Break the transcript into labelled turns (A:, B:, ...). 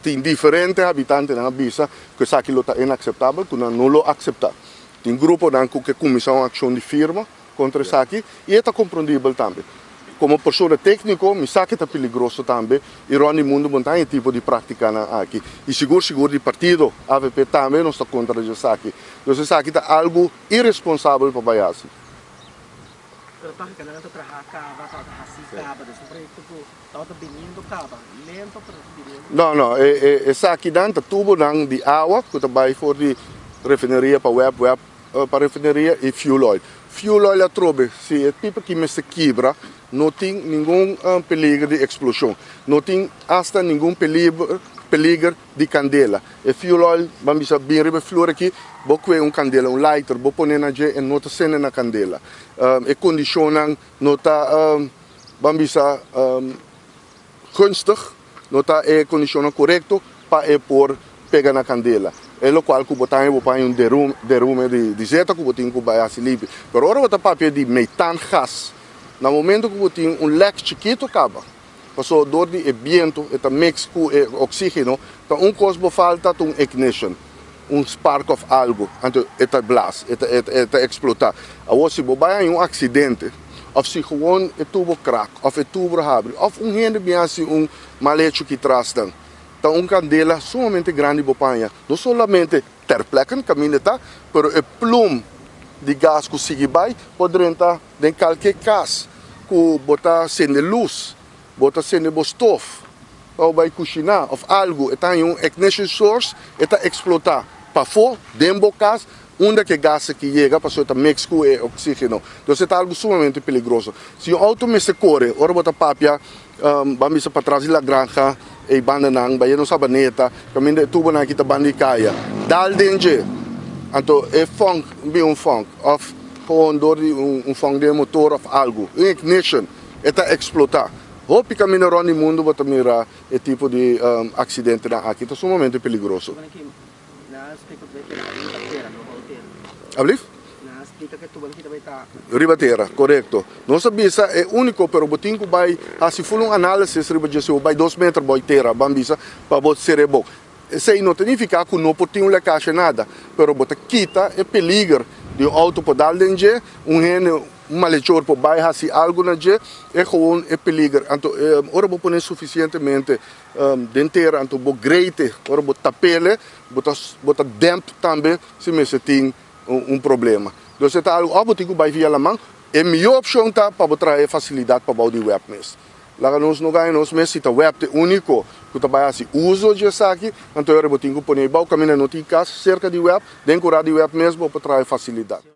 A: Tem diferentes habitantes na Bisa que isso aqui é inaceitável, que não lo aceitar. Tem grupo que começam uma ação de firma contra isso aqui e é compreendível também. Como pessoa técnica, me sabe que é perigoso também, e no mundo não tem tipo de prática aqui. E seguro de partido, AVP também não está contra isso aqui. Então isso aqui é algo irresponsável para o país. Não, isso aqui dentro tubo de água, que vai for de refinaria para web para refinaria e fuel oil. Fuel oil trobe, se é tipo que me se quebra, não tem nenhum perigo de explosão, não tem hasta nenhum perigo de candela. E fuel oil, vamos dizer, bem riba flor aqui, vou comer candela, lighter, vou pôr na je e não está sendo na candela. E condicionam, não está, vamos dizer, gunstig, não está condicionam correto para pôr pegar na candela. É o qual que botar derrume de zeta que botar que vai assim livre. Mas agora botar papel de metan gas. No momento que botar leque chiquito acaba. Passou dor de viento, eta mix com oxígeno, então coisa falta ignition, spark of algo, então eta blast, eta explotar. Agora se vai acidente, of se gewoon tubo crack, of tubo abre, of gente bem assim malecho que traz dan. Então candela sumamente grande bopanha, não somente ter plekken caminheta, mas o plum de gás que sigue vai pode entrar em qualquer casa, que botar sem luz, botar sem stof, ou vai cozinhar, ou algo, está em ignition source, está explotar para fora, dentro da casa, onde que gás que chega, para só mix com oxígeno. Então é algo sumamente perigoso. Se o auto me se corre, ora botar papia, vamos para trás da granja, e banda nang, vai não sabaneta, caminho tubo na kita bandi kaya. Dal dentro, então é funk, bem funk, of gewoon door funk de motor of algo, ignition, está explotar. Hope que caminho no mundo bota mira esse tipo de acidente aqui, é sumamente perigoso. Ablif? Ribatera, correto. Nossa bisa é único, pero botin que vai assim full análise riba se vai 2 metros vai ter bambisa para bot cerebro. Isso não significa que não pode ter caixa nada, pero bota quita é peligro de auto podal dentro, malhechor por vai assim algo na je é gewoon é peligro. Então, ora vou pôr suficientemente dentro, então vou greite, ora vou tapele, bota damp também se me se tem problema. Então, se está algo que vai via a mão, é a melhor opção para trazer facilidade para o web mesmo. Lá nós não ganhamos mesmo, se o web é único, que vai assim, uso de aqui, então eu vou ter que pôr o caminho no ticas cerca de web, dentro de web mesmo para trazer facilidade.